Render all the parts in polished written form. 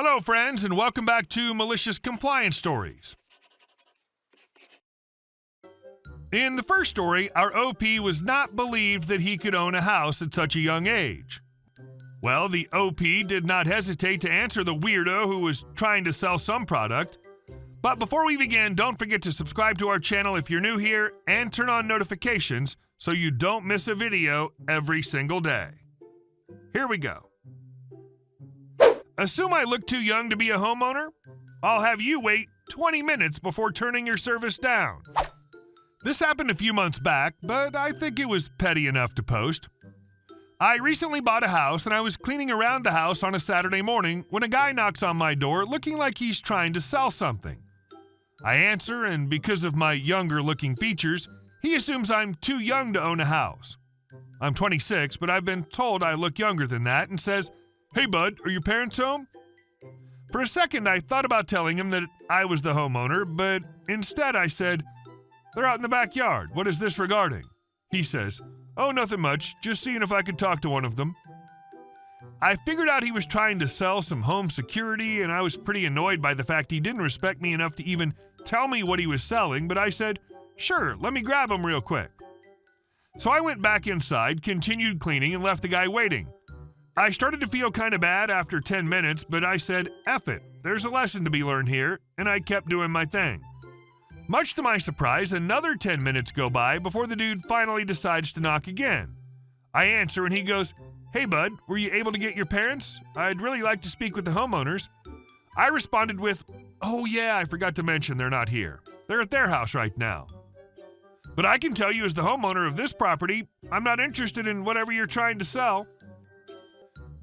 Hello, friends, and welcome back to Malicious Compliance Stories. In the first story, our OP was not believed that he could own a house at such a young age. Well, the OP did not hesitate to answer the weirdo who was trying to sell some product. But before we begin, don't forget to subscribe to our channel if you're new here and turn on notifications so you don't miss a video every single day. Here we go. Assume I look too young to be a homeowner? I'll have you wait 20 minutes before turning your service down. This happened a few months back, but I think it was petty enough to post. I recently bought a house and I was cleaning around the house on a Saturday morning when a guy knocks on my door looking like he's trying to sell something. I answer, and because of my younger looking features, he assumes I'm too young to own a house. I'm 26, but I've been told I look younger than that and says, "Hey bud, are your parents home?" For a second I thought about telling him that I was the homeowner, but instead I said, "They're out in the backyard. What is this regarding?" He says, "Oh, nothing much. Just seeing if I could talk to one of them." I figured out he was trying to sell some home security, and I was pretty annoyed by the fact he didn't respect me enough to even tell me what he was selling, but I said, "Sure, let me grab him real quick." So I went back inside, continued cleaning, and left the guy waiting. I started to feel kind of bad after 10 minutes, but I said, "F it, there's a lesson to be learned here," and I kept doing my thing. Much to my surprise, another 10 minutes go by before the dude finally decides to knock again. I answer and he goes, "Hey bud, were you able to get your parents? I'd really like to speak with the homeowners." I responded with, "Oh yeah, I forgot to mention they're not here. They're at their house right now. But I can tell you as the homeowner of this property, I'm not interested in whatever you're trying to sell."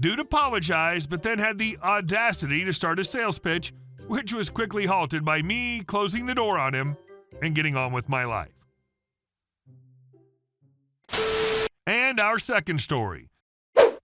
Dude apologized, but then had the audacity to start a sales pitch, which was quickly halted by me closing the door on him and getting on with my life. And our second story.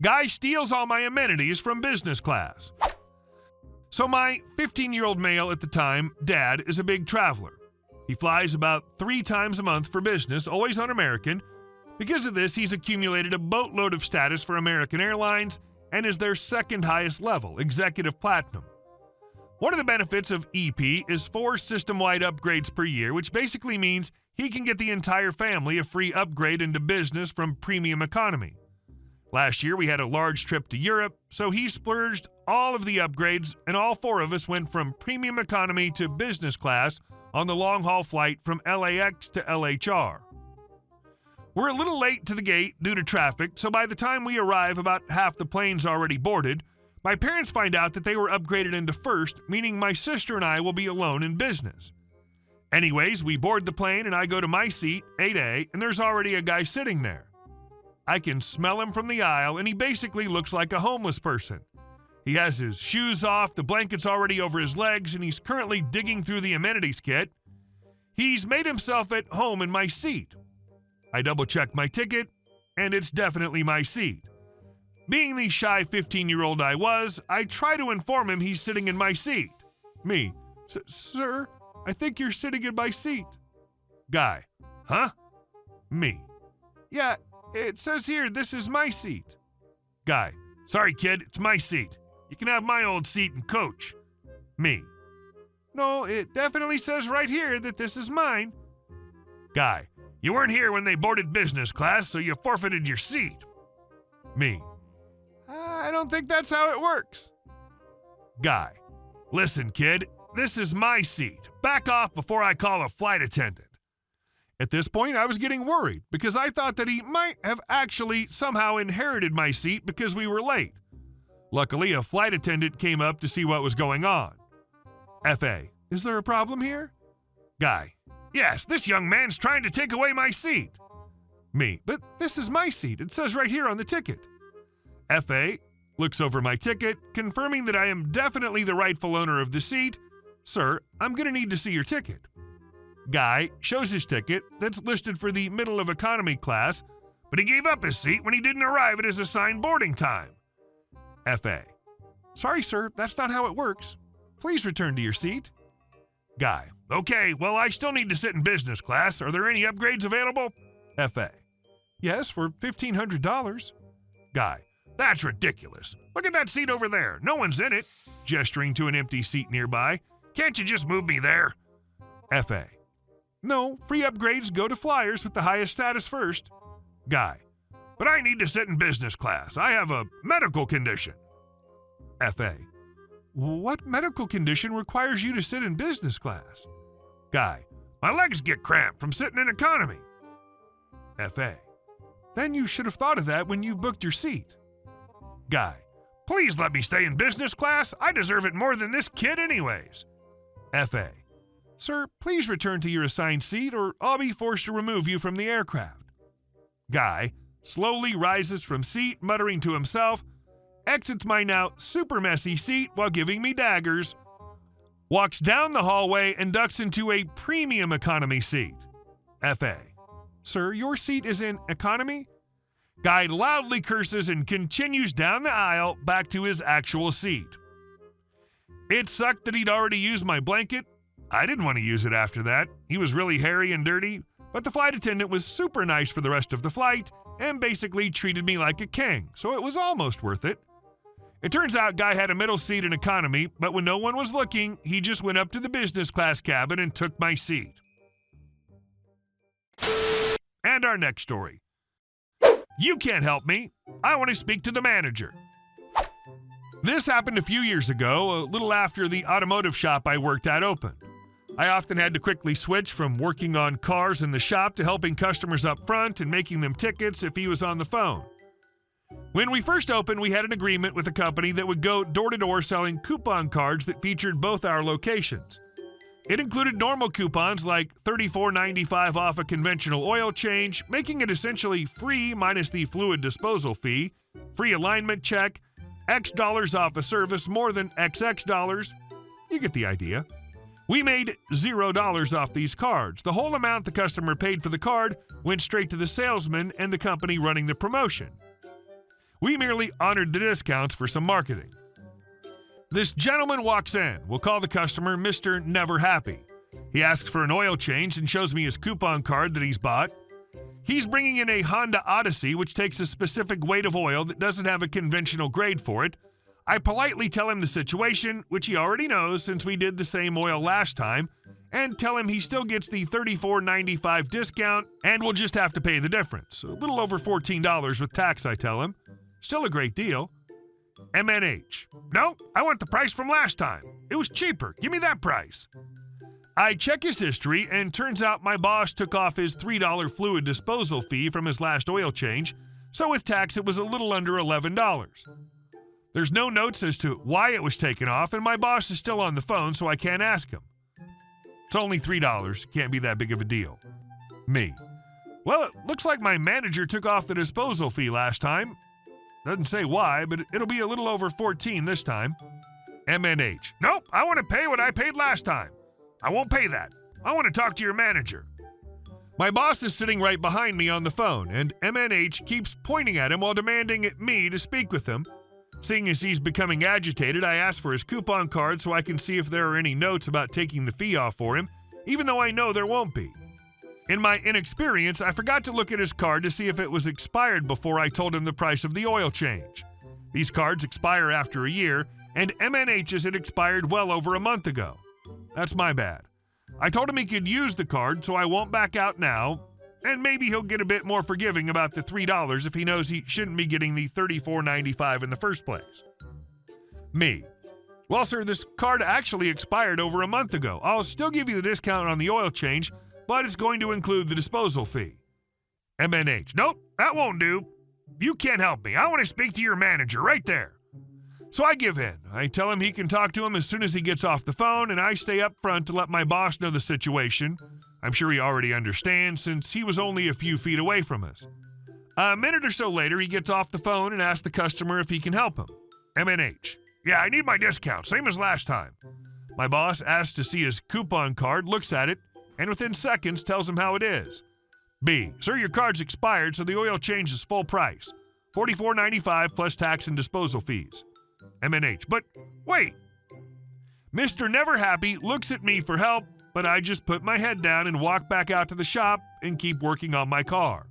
Guy steals all my amenities from business class. So my 15-year-old male at the time, dad, is a big traveler. He flies about 3 times a month for business, always on American. Because of this, he's accumulated a boatload of status for American Airlines and is their second highest level, Executive Platinum. One of the benefits of EP is 4 system-wide upgrades per year, which basically means he can get the entire family a free upgrade into business from Premium Economy. Last year, we had a large trip to Europe, so he splurged all of the upgrades, and all 4 of us went from Premium Economy to business class on the long-haul flight from LAX to LHR. We're a little late to the gate due to traffic, so by the time we arrive, about half the plane's already boarded. My parents find out that they were upgraded into first, meaning my sister and I will be alone in business. Anyways, we board the plane and I go to my seat, 8A, and there's already a guy sitting there. I can smell him from the aisle, and he basically looks like a homeless person. He has his shoes off, the blanket's already over his legs, and he's currently digging through the amenities kit. He's made himself at home in my seat. I double-check my ticket, and it's definitely my seat. Being the shy 15-year-old I was, I try to inform him he's sitting in my seat. Me, "Sir, I think you're sitting in my seat." Guy, "Huh?" Me, "Yeah, it says here this is my seat." Guy, "Sorry kid, it's my seat. You can have my old seat and coach." Me, "No, it definitely says right here that this is mine." Guy, "You weren't here when they boarded business class, so you forfeited your seat." Me, "I don't think that's how it works." Guy, "Listen, kid, this is my seat. Back off before I call a flight attendant." At this point, I was getting worried because I thought that he might have actually somehow inherited my seat because we were late. Luckily, a flight attendant came up to see what was going on. FA, "Is there a problem here?" Guy, "Yes, this young man's trying to take away my seat." Me, "But this is my seat. It says right here on the ticket." FA looks over my ticket, confirming that I am definitely the rightful owner of the seat. "Sir, I'm going to need to see your ticket." Guy shows his ticket that's listed for the middle of economy class, but he gave up his seat when he didn't arrive at his assigned boarding time. FA, "Sorry, sir, that's not how it works. Please return to your seat." Guy, "Okay, well, I still need to sit in business class. Are there any upgrades available?" FA, "Yes, for $1,500. Guy, "That's ridiculous. Look at that seat over there. No one's in it. gesturing to an empty seat nearby. Can't you just move me there? F.A. No, free upgrades go to flyers with the highest status first. Guy. But I need to sit in business class. I have a medical condition. F.A. What medical condition requires you to sit in business class? Guy. My legs get cramped from sitting in economy. F.A. Then you should have thought of that when you booked your seat. Guy. Please let me stay in business class. I deserve it more than this kid anyways. F.A. Sir, please return to your assigned seat or I'll be forced to remove you from the aircraft. Guy slowly rises from seat, muttering to himself, exits my now super messy seat while giving me daggers, walks down the hallway and ducks into a premium economy seat. F.A. Sir, your seat is in economy? Guy loudly curses and continues down the aisle back to his actual seat. It sucked that he'd already used my blanket. I didn't want to use it after that. He was really hairy and dirty, but the flight attendant was super nice for the rest of the flight and basically treated me like a king, so it was almost worth it. It turns out Guy had a middle seat in economy, but when no one was looking, he just went up to the business class cabin and took my seat. And our next story. You can't help me. I want to speak to the manager. This happened a few years ago, a little after the automotive shop I worked at opened. I often had to quickly switch from working on cars in the shop to helping customers up front and making them tickets if he was on the phone. When we first opened, we had an agreement with a company that would go door-to-door selling coupon cards that featured both our locations. It included normal coupons like $34.95 off a conventional oil change, making it essentially free minus the fluid disposal fee, free alignment check, X dollars off a service more than XX dollars. You get the idea. We made $0 off these cards. The whole amount the customer paid for the card went straight to the salesman and the company running the promotion. We merely honored the discounts for some marketing. This gentleman walks in. We'll call the customer Mr. Never Happy. He asks for an oil change and shows me his coupon card that he's bought. He's bringing in a Honda Odyssey, which takes a specific weight of oil that doesn't have a conventional grade for it. I politely tell him the situation, which he already knows since we did the same oil last time, and tell him he still gets the $34.95 discount and will just have to pay the difference. A little over $14 with tax, I tell him. Still a great deal. MNH. No, I want the price from last time. It was cheaper. Give me that price. I check his history, and turns out my boss took off his $3 fluid disposal fee from his last oil change, so with tax it was a little under $11. There's no notes as to why it was taken off, and my boss is still on the phone, so I can't ask him. It's only $3. Can't be that big of a deal. Me. Well, it looks like my manager took off the disposal fee last time. Doesn't say why, but it'll be a little over $14 this time. MNH. Nope, I want to pay what I paid last time. I won't pay that. I want to talk to your manager. My boss is sitting right behind me on the phone, and MNH keeps pointing at him while demanding me to speak with him. Seeing as he's becoming agitated, I ask for his coupon card so I can see if there are any notes about taking the fee off for him, even though I know there won't be. In my inexperience, I forgot to look at his card to see if it was expired before I told him the price of the oil change. These cards expire after a year, and MNH's had expired well over a month ago. That's my bad. I told him he could use the card, so I won't back out now, and maybe he'll get a bit more forgiving about the $3 if he knows he shouldn't be getting the $34.95 in the first place. Me. Well, sir, this card actually expired over a month ago. I'll still give you the discount on the oil change, but it's going to include the disposal fee. MNH. Nope, that won't do. You can't help me. I want to speak to your manager right there. So I give in. I tell him he can talk to him as soon as he gets off the phone, and I stay up front to let my boss know the situation. I'm sure he already understands since he was only a few feet away from us. A minute or so later, he gets off the phone and asks the customer if he can help him. MNH. Yeah, I need my discount, same as last time. My boss asks to see his coupon card, looks at it, and within seconds tells him how it is. B. Sir, your card's expired, so the oil change is full price. $44.95 plus tax and disposal fees. MNH. But wait. Mr. Never Happy looks at me for help, but I just put my head down and walk back out to the shop and keep working on my car.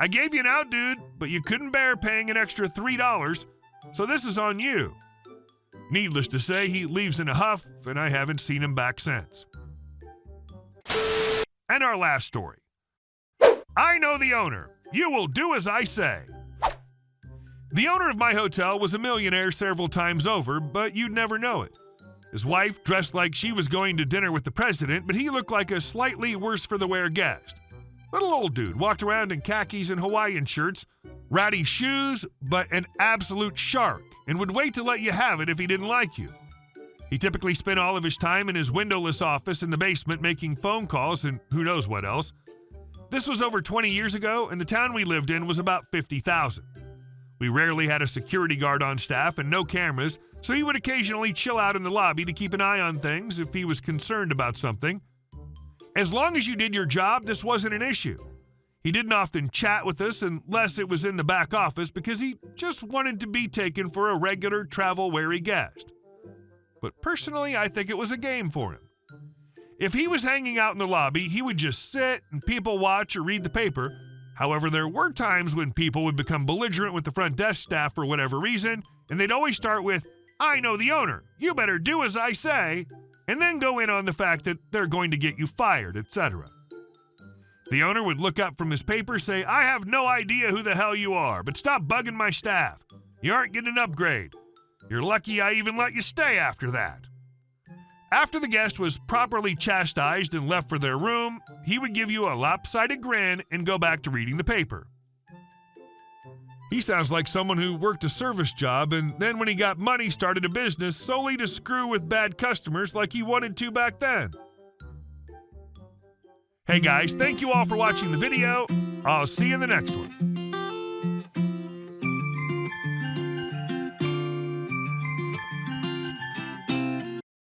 I gave you an out, dude, but you couldn't bear paying an extra $3, so this is on you. Needless to say, he leaves in a huff, and I haven't seen him back since. And our last story. I know the owner. You will do as I say. The owner of my hotel was a millionaire several times over, but you'd never know it. His wife dressed like she was going to dinner with the president, but he looked like a slightly worse-for-the-wear guest. Little old dude, walked around in khakis and Hawaiian shirts, ratty shoes, but an absolute shark, and would wait to let you have it if he didn't like you. He typically spent all of his time in his windowless office in the basement making phone calls and who knows what else. This was over 20 years ago, and the town we lived in was about 50,000. We rarely had a security guard on staff and no cameras, so he would occasionally chill out in the lobby to keep an eye on things if he was concerned about something. As long as you did your job, this wasn't an issue. He didn't often chat with us unless it was in the back office because he just wanted to be taken for a regular travel-weary guest. But personally, I think it was a game for him. If he was hanging out in the lobby, he would just sit and people watch or read the paper. However, there were times when people would become belligerent with the front desk staff for whatever reason, and they'd always start with, I know the owner, you better do as I say, and then go in on the fact that they're going to get you fired, etc. The owner would look up from his paper, say, I have no idea who the hell you are, but stop bugging my staff. You aren't getting an upgrade. You're lucky I even let you stay after that. After the guest was properly chastised and left for their room, he would give you a lopsided grin and go back to reading the paper. He sounds like someone who worked a service job and then when he got money started a business solely to screw with bad customers like he wanted to back then. Hey guys, thank you all for watching the video. I'll see you in the next one.